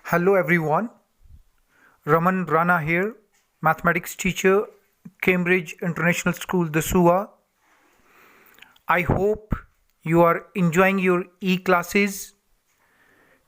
Hello everyone, Raman Rana here, mathematics teacher, Cambridge International School, the SUA. I hope you are enjoying your e-classes.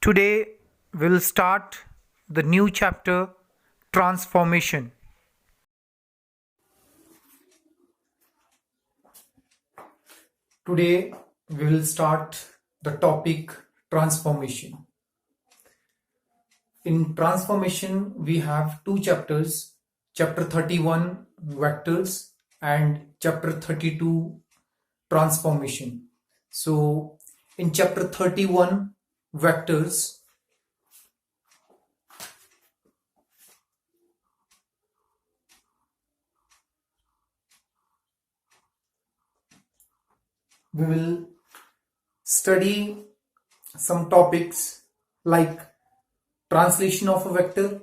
Today we'll start the new chapter, transformation. Today we will start the topic transformation. In transformation, we have two chapters, chapter 31 vectors and chapter 32 transformation. So in chapter 31 vectors, we will study some topics like translation of a vector,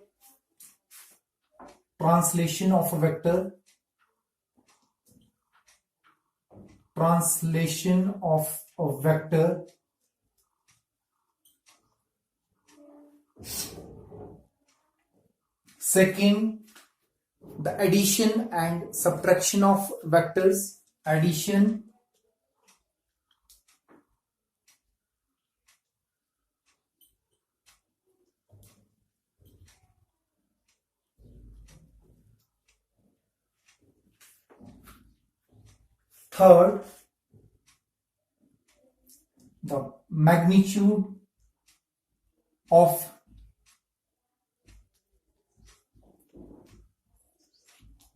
translation of a vector, translation of a vector, second, the addition and subtraction of vectors, addition third, the magnitude of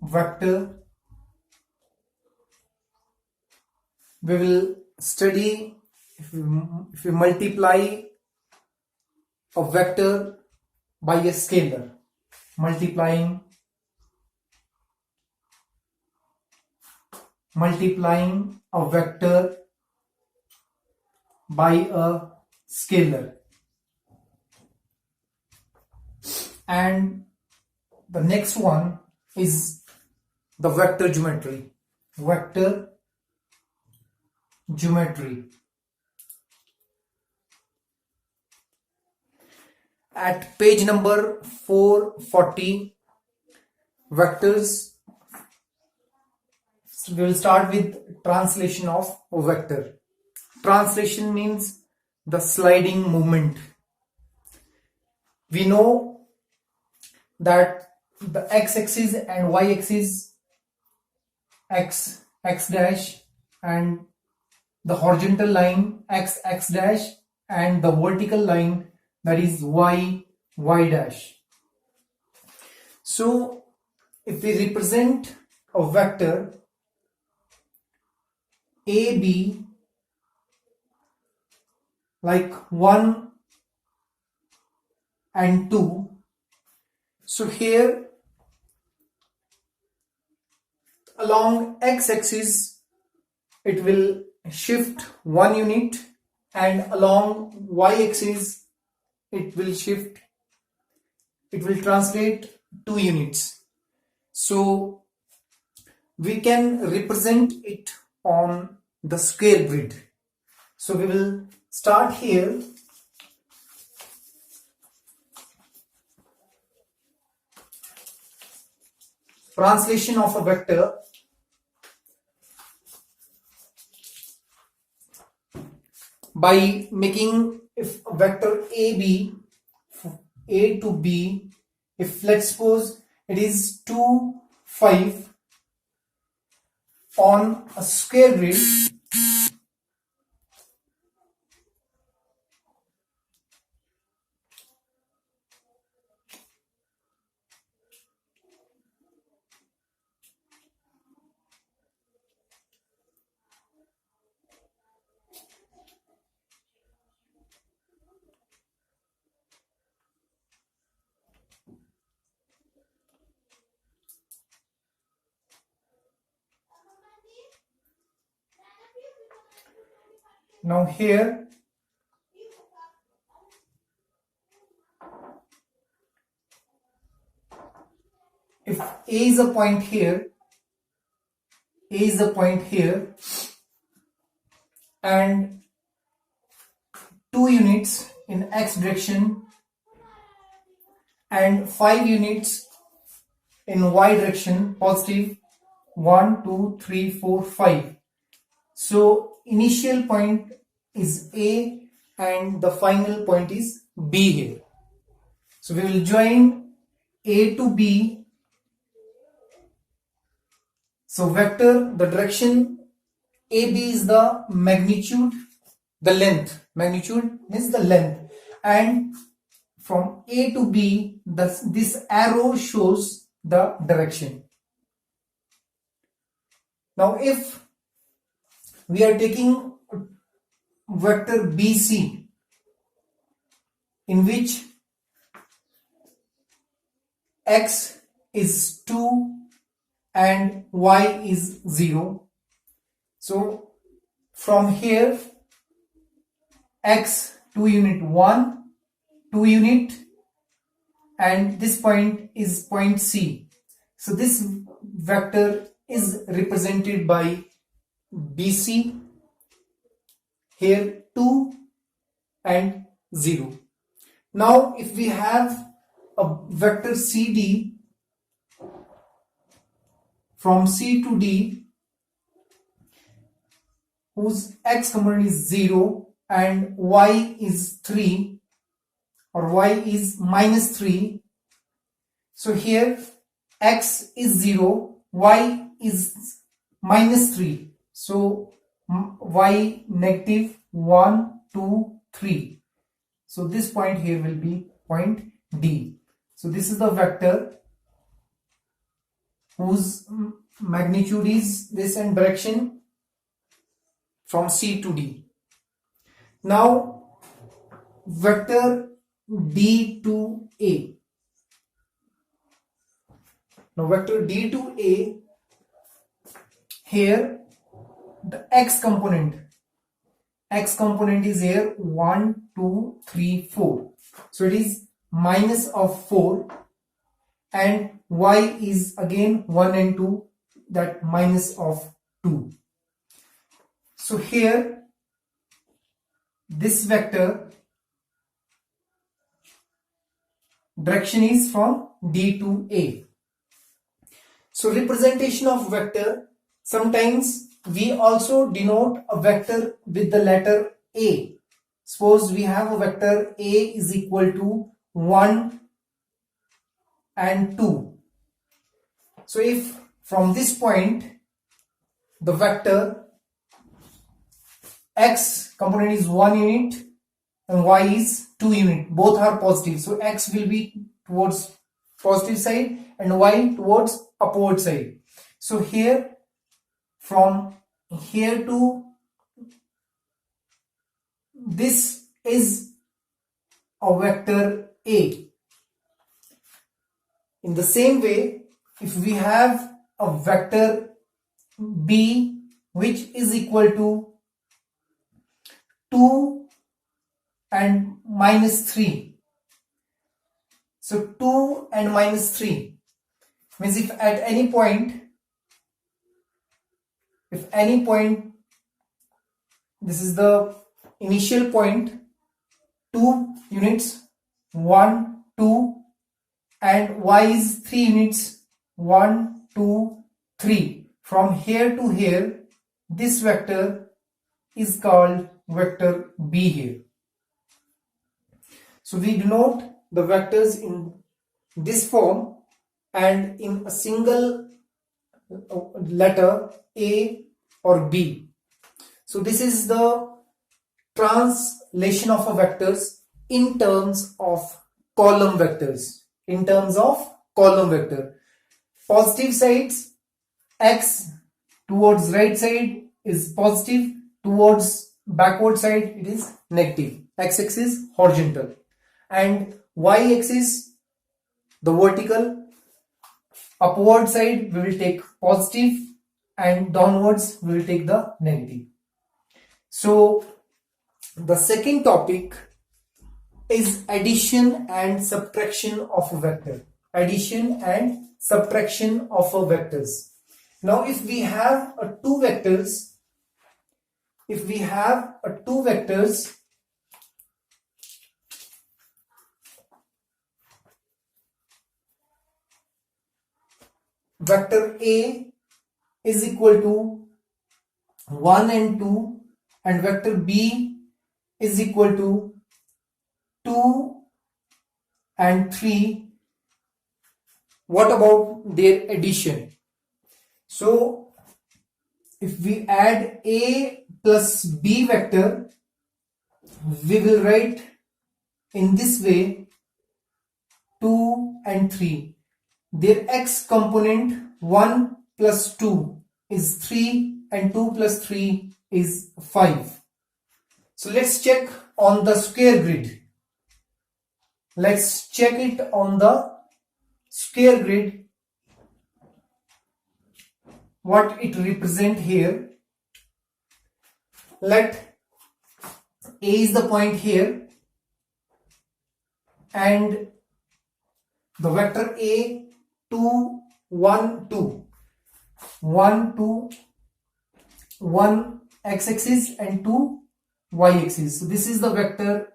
vector. We will study if we multiply a vector by a scalar, multiplying a vector by a scalar. And the next one is the vector geometry. Vector geometry. At page number 440, vectors, we will start with translation of a vector. Translation means the sliding movement. We know that the x-axis and y-axis, x dash, and the horizontal line x dash, and the vertical line, that is y dash. So if we represent a vector AB like 1 and 2, so here along x-axis it will shift 1 unit, and along y-axis it will translate 2 units. So we can represent it on the scale grid. So we will start here. Translation of a vector by making, if a vector AB, A to B, if let's suppose it is 2, 5 on a square grid, now here if A is a point here, and 2 units in x direction and 5 units in y direction, positive 1, 2, 3, 4, 5. So initial point is A and the final point is B here. So we will join A to B. So vector, the direction AB is the magnitude, the length. Magnitude is the length, and from A to B, this arrow shows the direction. Now if we are taking vector BC, in which x is 2 and y is 0. So from here, x 2 unit 1, 2 unit, and this point is point C. So this vector is represented by BC, here 2 and 0. Now if we have a vector CD from C to D, whose x component is 0 and y is 3 or y is minus 3. So here x is 0, y is minus 3. So y negative 1, 2, 3. So this point here will be point D. So this is the vector whose magnitude is this and direction from C to D. Now vector D to A. Now vector D to A, here the x component is here 1, 2, 3, 4. So it is minus of 4, and y is again 1 and 2, that minus of 2. So here this vector direction is from D to A. So representation of vector, sometimes we also denote a vector with the letter A. Suppose we have a vector A is equal to 1 and 2. So if from this point the vector x component is 1 unit and y is 2 unit, both are positive, so x will be towards positive side and y towards upward side. So here from here to this is a vector A. In the same way, if we have a vector B which is equal to 2 and minus 3. So 2 and minus 3 means if any point, this is the initial point, 2 units, 1, 2, and y is 3 units, 1, 2, 3. From here to here, this vector is called vector B here. So we denote the vectors in this form and in a single letter A or B. So this is the translation of a vectors in terms of column vectors. In terms of column vector, positive sides, x towards right side is positive, towards backward side it is negative. X-axis is horizontal and y-axis the vertical. Upward side we will take positive and downwards we will take the negative. So the second topic is addition and subtraction of a vector. Addition and subtraction of a vectors. Now if we have two vectors, vector A is equal to 1 and 2 and vector B is equal to 2 and 3, what about their addition? So if we add A plus B vector, we will write in this way 2 and 3. Their x component 1 plus 2 is 3 and 2 plus 3 is 5. So let's check on the square grid. Let's check it on the square grid, what it represent here. Let A is the point here and the vector A 2 1 2 1 2 1 x-axis and 2 y-axis. So this is the vector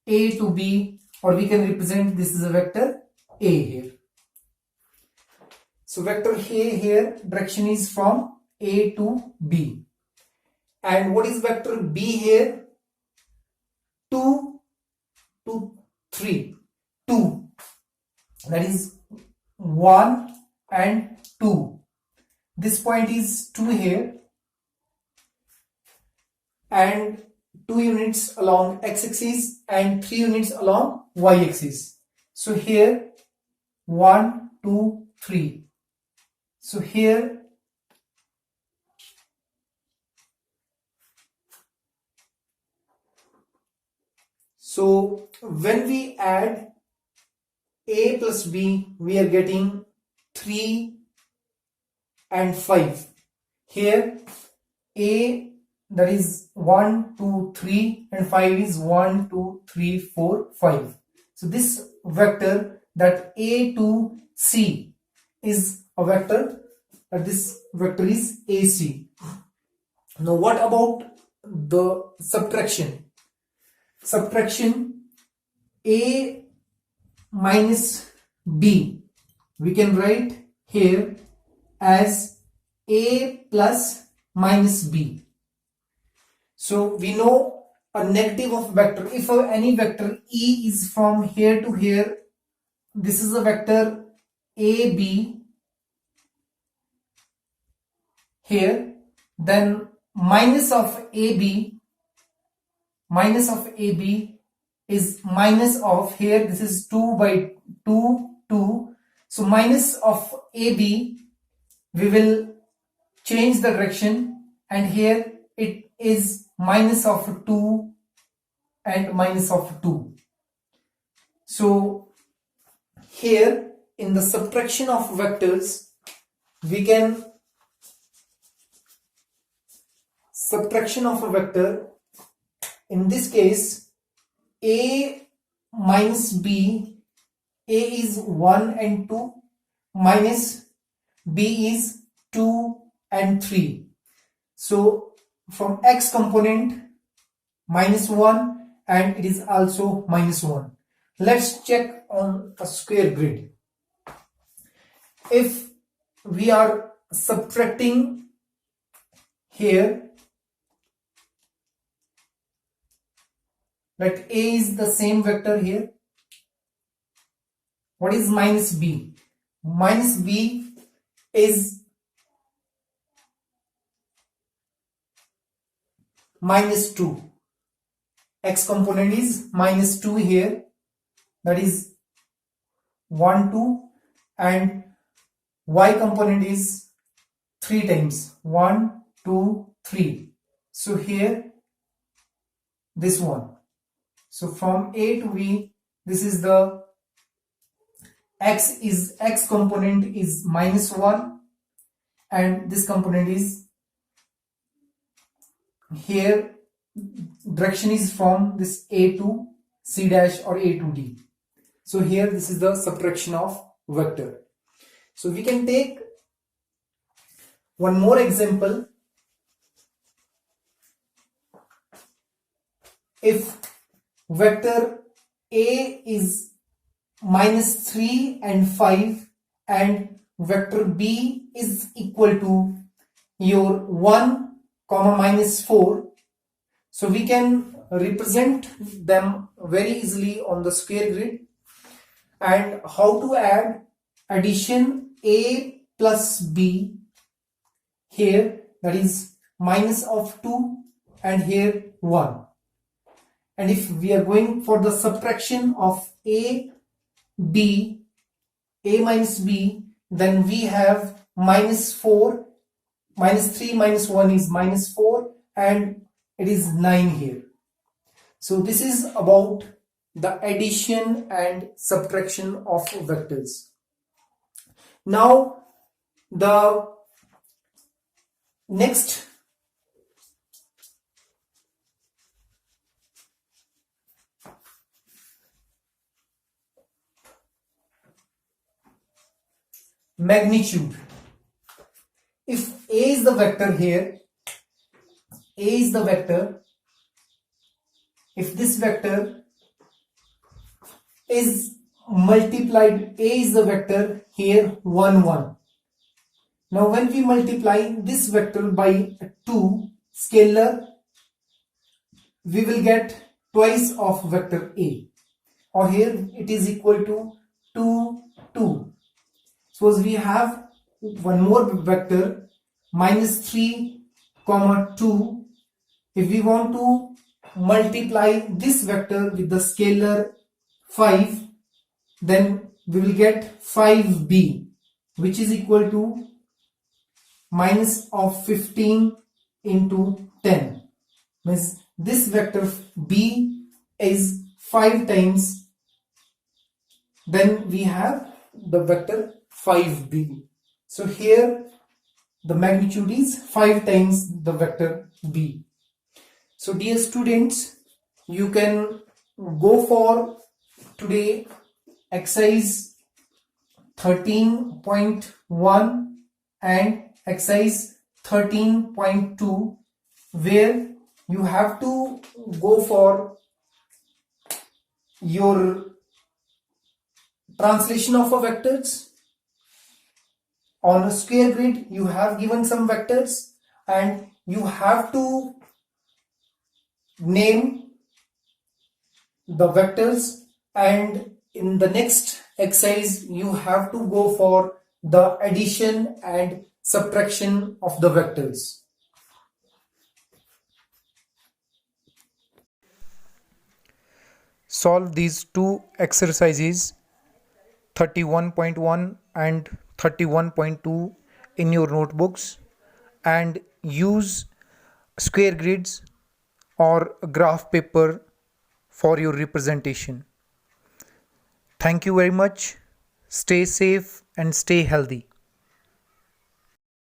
A to B, or we can represent this is a vector A here. So vector A here, direction is from A to B. And what is vector B here? 2 to 3. 2. That is 1 and 2. This point is 2 here. And 2 units along x-axis and 3 units along y-axis. So here 1, 2, 3. So here when we add A plus B, we are getting 3 and 5. Here A, that is 1, 2, 3 and 5 is 1, 2, 3, 4, 5. So this vector, that A to C, is a vector, this vector is AC. Now what about the subtraction? Subtraction A minus B, we can write here as A plus minus B. So we know a negative of vector. If any vector E is from here to here, this is a vector AB here, then minus of AB is minus of here, this is 2 by 2, 2. So minus of AB, we will change the direction and here it is minus of 2 and minus of 2. So here in the subtraction of vectors, we can subtraction of a vector. In this case, A minus B, A is 1 and 2 minus B is 2 and 3. So from x component minus 1 and it is also minus 1. Let's check on a square grid. If we are subtracting here, let A is the same vector here. What is minus B? Minus B is minus 2. X component is minus 2 here. That is 1, 2 and Y component is 3 times 1, 2, 3. So here this one. So from A to B, this is the X component is minus 1 and this component is here, direction is from this A to C dash or A to D. So here this is the subtraction of vector. So we can take one more example. If vector A is minus 3 and 5 and vector b is equal to your 1 comma minus 4. So we can represent them very easily on the square grid. And how to add addition a plus b here, that is minus of 2 and here 1. And if we are going for the subtraction of a minus b, then we have minus 4, minus 3 minus 1 is minus 4, and it is 9 here. So this is about the addition and subtraction of vectors. Now the next magnitude. If A is the vector here, A is the vector, if this vector is multiplied, A is the vector here 1 1. Now when we multiply this vector by 2 scalar, we will get twice of vector A, or here it is equal to 2 2. Suppose we have one more vector minus 3 comma 2. If we want to multiply this vector with the scalar 5, then we will get 5b, which is equal to minus of 15 into 10. Means this vector b is 5 times, then we have the vector 5b. So here the magnitude is 5 times the vector b. So dear students, you can go for today exercise 13.1 and exercise 13.2, where you have to go for your translation of a vectors. On a square grid you have given some vectors and you have to name the vectors, and in the next exercise you have to go for the addition and subtraction of the vectors. Solve these two exercises 31.1 and 31.2 in your notebooks and use square grids or graph paper for your representation. Thank you very much. Stay safe and stay healthy.